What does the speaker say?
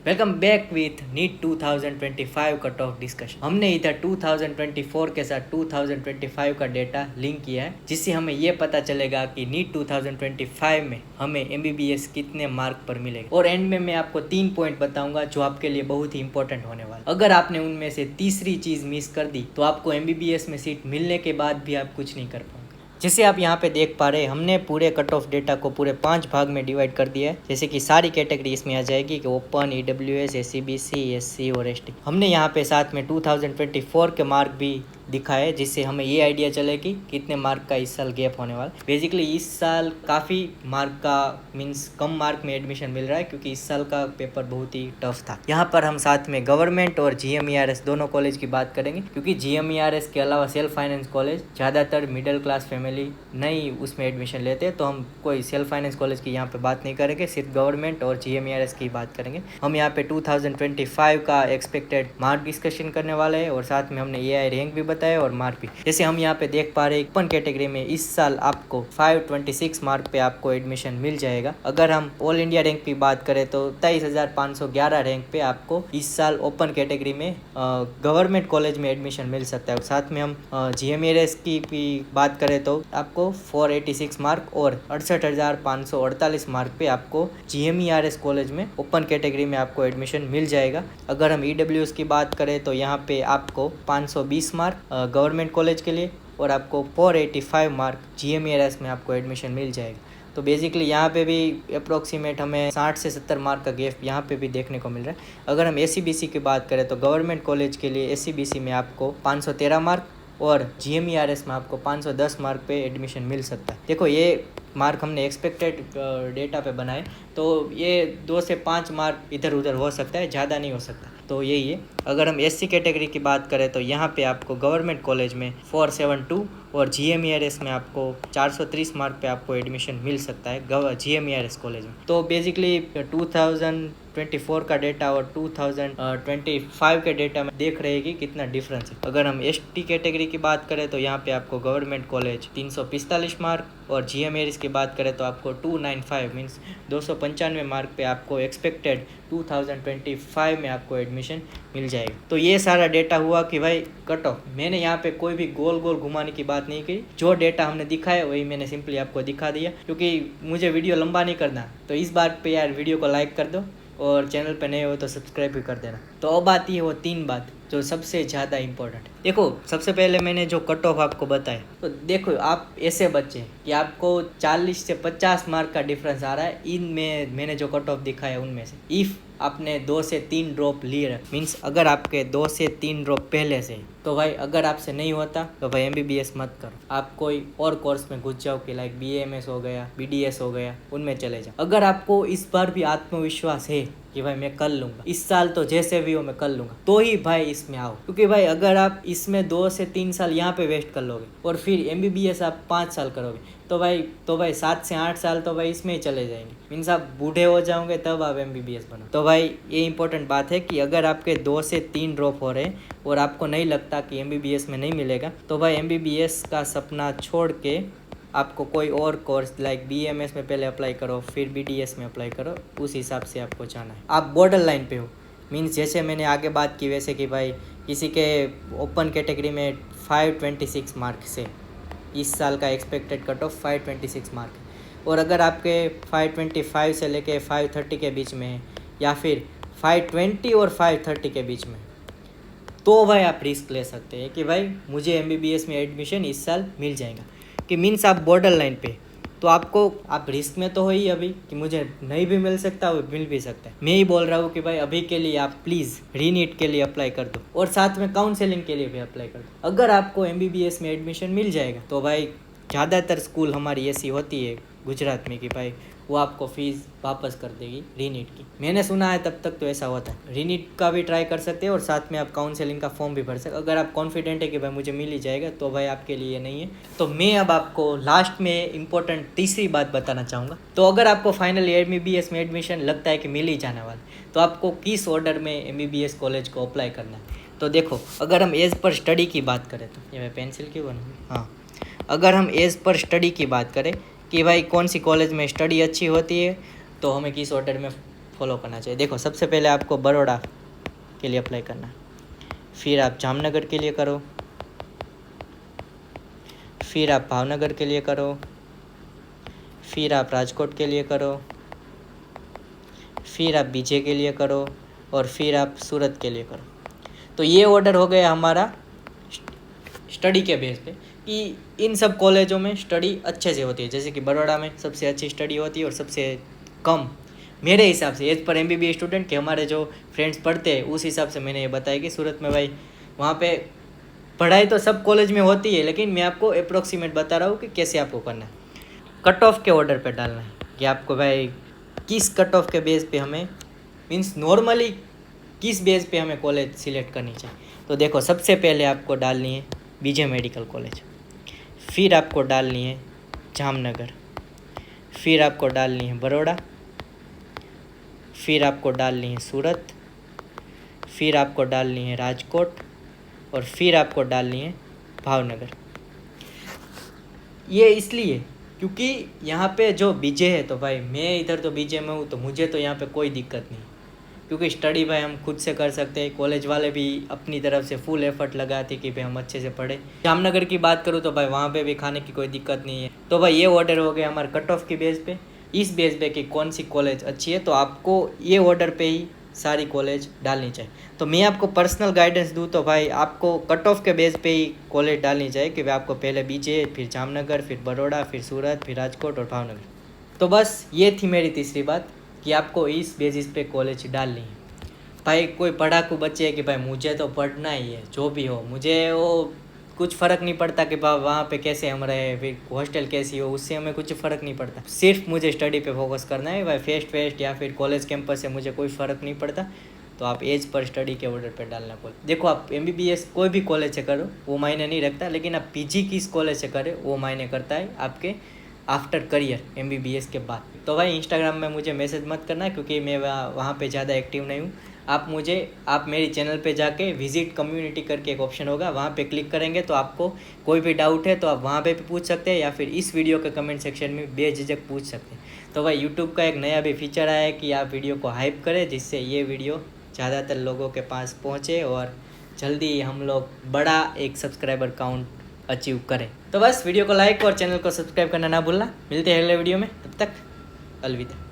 Welcome back with NEET 2025 cut off discussion. हमने इधर 2024 के साथ 2025 का डेटा लिंक किया है, जिससे हमें ये पता चलेगा कि नीट 2025 में हमें एमबीबीएस कितने मार्क पर मिलेगा। और एंड में मैं आपको 3 पॉइंट बताऊंगा जो आपके लिए बहुत ही इंपॉर्टेंट होने वाला। अगर आपने उनमें से तीसरी चीज मिस कर दी तो आपको एमबीबीएस में सीट मिलने के बाद भी आप कुछ नहीं कर पाओगे। जैसे आप यहाँ पे देख पा रहे हैं, हमने पूरे कट ऑफ डेटा को पूरे 5 भाग में डिवाइड कर दिया है। जैसे कि सारी कैटेगरी इसमें आ जाएगी कि ओपन, ईडब्ल्यूएस, एससीबीसी, एससी और एसटी। हमने यहाँ पे साथ में 2024 के मार्क भी दिखाए, जिससे हमें ये आइडिया चले कि कितने मार्क का इस साल गैप होने वाला। बेसिकली इस साल काफ़ी मार्क का मीन्स कम मार्क में एडमिशन मिल रहा है, क्योंकि इस साल का पेपर बहुत ही टफ था। यहाँ पर हम साथ में गवर्नमेंट और जीएमईआरएस दोनों कॉलेज की बात करेंगे, क्योंकि जीएमईआरएस के अलावा सेल्फ फाइनेंस कॉलेज ज़्यादातर मिडिल क्लास फैमिली नहीं उसमें एडमिशन लेते हैं, तो हम कोई सेल्फ फाइनेंस कॉलेज की यहाँ पे बात नहीं करेंगे, सिर्फ गवर्नमेंट और जीएमईआरएस की बात करेंगे। हम यहाँ पे 2025 का एक्सपेक्टेड मार्क डिस्कशन करने वाले हैं, और साथ में हमने एआई रैंक भी बताया और मार्क भी। जैसे हम यहाँ पे देख पा रहे हैं, ओपन कैटेगरी में इस साल आपको 526 मार्क पे आपको एडमिशन मिल जाएगा। अगर हम ऑल इंडिया रैंक की बात करें तो 23,511 रैंक पे आपको इस साल ओपन कैटेगरी में गवर्नमेंट कॉलेज में एडमिशन मिल सकता है। और साथ में हम जीएमईआरएस की भी बात करें तो आपको 486 मार्क और 68,548 मार्क पे आपको जीएमईआरएस कॉलेज में ओपन कैटेगरी में आपको एडमिशन मिल जाएगा। अगर हम ईडब्ल्यूएस की बात करें तो यहाँ पे आपको 520 मार्क गवर्नमेंट कॉलेज के लिए और आपको 485 मार्क जीएमईआरएस में आपको एडमिशन मिल जाएगा। तो बेसिकली यहाँ पे भी अप्रोक्सीमेट हमें 60 से 70 मार्क का गैप यहाँ पे भी देखने को मिल रहा है। अगर हम एससीबीसी की बात करें तो गवर्नमेंट कॉलेज के लिए एससीबीसी में आपको 513 मार्क और जीएमईआरएस में आपको 510 मार्क पे एडमिशन मिल सकता है। देखो, ये मार्क हमने एक्सपेक्टेड डेटा पे बनाए, तो ये 2 से 5 मार्क इधर उधर हो सकता है, ज़्यादा नहीं हो सकता। तो यही है। अगर हम एससी कैटेगरी की बात करें तो यहाँ पे आपको गवर्नमेंट कॉलेज में 472 और जीएमईआरएस में आपको 430 मार्क पे आपको एडमिशन मिल सकता है जीएमईआरएस कॉलेज में। तो बेसिकली 2024 का डेटा और 2025 के डेटा में देख रहे हैं कि कितना डिफरेंस है। अगर हम एसटी कैटेगरी की बात करें तो यहाँ पे आपको गवर्नमेंट कॉलेज 345 मार्क और जीएमईआरएस की बात करें तो आपको 295 मीन्स 295 मार्क पे आपको एक्सपेक्टेड 2025 में आपको एडमिशन मिल जाएगा। तो ये सारा डेटा हुआ कि भाई कट ऑफ। मैंने यहाँ पे कोई भी गोल गोल घुमाने की बात नहीं की, जो डेटा हमने दिखाया वही मैंने सिंपली आपको दिखा दिया, क्योंकि मुझे वीडियो लंबा नहीं करना। तो इस बात पे यार वीडियो को लाइक कर दो और चैनल पे नए हो तो सब्सक्राइब भी कर देना। तो अब आती है वो 3 बात जो सबसे ज़्यादा इम्पोर्टेंट। देखो, सबसे पहले मैंने जो कट ऑफ आपको बताया, तो देखो आप ऐसे बच्चे कि आपको 40 से 50 मार्क का डिफरेंस आ रहा है, इनमें मैंने जो कट ऑफ दिखाया उनमें से इफ़ आपने 2 से 3 ड्रॉप लिए मीन्स अगर आपके 2 से 3 ड्रॉप पहले से, तो भाई अगर आपसे नहीं होता तो भाई एमबीबीएस मत करो, आप कोई और कोर्स में घुस जाओ कि लाइक बीएमएस हो गया, बीडीएस हो गया, उनमें चले जाओ। अगर आपको इस बार भी आत्मविश्वास है कि भाई मैं कर लूँगा, इस साल तो जैसे भी हो मैं कर लूँगा, तो ही भाई इसमें आओ। क्योंकि भाई अगर आप इसमें 2 से 3 साल यहाँ पे वेस्ट कर लोगे और फिर एमबीबीएस आप 5 साल करोगे तो भाई 7 से 8 साल तो भाई इसमें ही चले जाएंगे। मीन्स आप बूढ़े हो जाओगे तब आप एमबीबीएस बनो। तो भाई ये इंपॉर्टेंट बात है कि अगर आपके 2 से 3 ड्रॉप हो रहे हैं और आपको नहीं लगता कि एमबीबीएस में नहीं मिलेगा, तो भाई एमबीबीएस का सपना छोड़ के आपको कोई और कोर्स लाइक बीएमएस में पहले अप्लाई करो, फिर बीडीएस में अप्लाई करो, उस हिसाब से आपको जाना है। आप बॉर्डर लाइन पे हो, मीन्स जैसे मैंने आगे बात की वैसे कि भाई किसी के ओपन कैटेगरी में 526 मार्क से इस साल का एक्सपेक्टेड कट ऑफ 526 मार्क है, और अगर आपके 525 से लेके 530 के बीच में है या फिर 520 और 530 के बीच में, तो भाई आप रिस्क ले सकते हैं कि भाई मुझे एमबीबीएस में एडमिशन इस साल मिल जाएगा। कि मीन्स आप बॉर्डर लाइन पे, तो आप रिस्क में तो हो ही अभी कि मुझे नहीं भी मिल सकता, वो मिल भी सकता है। मैं ही बोल रहा हूँ कि भाई अभी के लिए आप प्लीज़ रीनीट के लिए अप्लाई कर दो और साथ में काउंसलिंग के लिए भी अप्लाई कर दो। अगर आपको एमबीबीएस में एडमिशन मिल जाएगा तो भाई ज़्यादातर स्कूल हमारी ऐसी होती है गुजरात में कि भाई वो आपको फ़ीस वापस कर देगी रीनीट की। मैंने सुना है तब तक तो ऐसा होता है। रीनीट का भी ट्राई कर सकते हैं और साथ में आप काउंसलिंग का फॉर्म भी भर सकते। अगर आप कॉन्फिडेंट है कि भाई मुझे मिल ही जाएगा तो भाई आपके लिए नहीं है। तो मैं अब आपको लास्ट में इम्पोर्टेंट तीसरी बात बताना चाहूँगा। तो अगर आपको फाइनली एमबीबीएस में एडमिशन लगता है कि मिल ही जाने वाला, तो आपको किस ऑर्डर में एमबीबीएस कॉलेज को अप्लाई करना है। तो देखो, अगर हम एज पर स्टडी की बात करें तो ये मैं पेंसिल क्यों बनूँगी, हाँ, अगर हम एज पर स्टडी की बात करें कि भाई कौन सी कॉलेज में स्टडी अच्छी होती है, तो हमें किस ऑर्डर में फॉलो करना चाहिए। देखो सबसे पहले आपको बड़ौदा के लिए अप्लाई करना, फिर आप जामनगर के लिए करो, फिर आप भावनगर के लिए करो, फिर आप राजकोट के लिए करो, फिर आप बीजे के लिए करो और फिर आप सूरत के लिए करो। तो ये ऑर्डर हो गया हमारा स्टडी के बेस पे कि इन सब कॉलेजों में स्टडी अच्छे से होती है। जैसे कि बड़ौदा में सबसे अच्छी स्टडी होती है और सबसे कम मेरे हिसाब से एज पर MBBS स्टूडेंट के हमारे जो फ्रेंड्स पढ़ते हैं उस हिसाब से मैंने ये बताया कि सूरत में भाई वहाँ पे पढ़ाई तो सब कॉलेज में होती है, लेकिन मैं आपको अप्रोक्सीमेट बता रहा हूँ कि कैसे आपको करना है। कट ऑफ के ऑर्डर पे डालना है कि आपको भाई किस कट ऑफ के बेस पे हमें मीन्स नॉर्मली किस बेस पे हमें कॉलेज सिलेक्ट करनी चाहिए। तो देखो सबसे पहले आपको डालनी है BJ मेडिकल कॉलेज, फिर आपको डालनी है जामनगर, फिर आपको डालनी है बड़ौदा, फिर आपको डालनी है सूरत, फिर आपको डालनी है राजकोट और फिर आपको डालनी है भावनगर। ये इसलिए क्योंकि यहाँ पे जो BJ है तो भाई मैं इधर तो BJ में हूँ तो मुझे तो यहाँ पे कोई दिक्कत नहीं, क्योंकि स्टडी भाई हम खुद से कर सकते हैं। कॉलेज वाले भी अपनी तरफ से फुल एफर्ट लगाते कि भाई हम अच्छे से पढ़े। जामनगर की बात करूँ तो भाई वहाँ पे भी खाने की कोई दिक्कत नहीं है। तो भाई ये ऑर्डर हो गया हमारे कट ऑफ की बेस पे, इस बेस पे कि कौन सी कॉलेज अच्छी है तो आपको ये ऑर्डर पे ही सारी कॉलेज डालनी चाहिए। तो मैं आपको पर्सनल गाइडेंस दूँ तो भाई आपको कट ऑफ के बेस पे ही कॉलेज डालनी चाहिए कि भाई आपको पहले BJ, फिर जामनगर, फिर बड़ौदा, फिर सूरत, फिर राजकोट और भावनगर। तो बस ये थी मेरी तीसरी बात कि आपको इस बेसिस पे कॉलेज डालनी है। भाई कोई पढ़ाकू बच्चे है कि भाई मुझे तो पढ़ना ही है जो भी हो, मुझे वो कुछ फ़र्क नहीं पड़ता कि भाई वहाँ पे कैसे हम रहे, फिर हॉस्टल कैसी हो, उससे हमें कुछ फ़र्क नहीं पड़ता। सिर्फ मुझे स्टडी पे फोकस करना है भाई, फेस्ट या फिर कॉलेज कैंपस से मुझे कोई फ़र्क नहीं पड़ता। तो आप एज पर स्टडी के ऑर्डर पर डालना कॉलेज। देखो आप MBBS कोई भी कॉलेज से करो वो मायने नहीं रखता, लेकिन आप PG किस कॉलेज से करें वो मायने करता है आपके आफ्टर करियर MBBS के बाद। तो भाई इंस्टाग्राम में मुझे मैसेज मत करना क्योंकि मैं वहाँ पे ज़्यादा एक्टिव नहीं हूँ। आप मेरी चैनल पे जाके विजिट कम्युनिटी करके एक ऑप्शन होगा, वहाँ पे क्लिक करेंगे तो आपको कोई भी डाउट है तो आप वहाँ पे भी पूछ सकते हैं या फिर इस वीडियो के कमेंट सेक्शन में बेझिझक पूछ सकते हैं। तो भाई यूट्यूब का एक नया भी फीचर आया है कि आप वीडियो को हाइप करें जिससे ये वीडियो ज़्यादातर लोगों के पास पहुँचे और जल्दी हम लोग बड़ा एक सब्सक्राइबर काउंट अचीव करें। तो बस वीडियो को लाइक और चैनल को सब्सक्राइब करना ना भूलना। मिलते हैं अगले वीडियो में, तब तक अलविदा।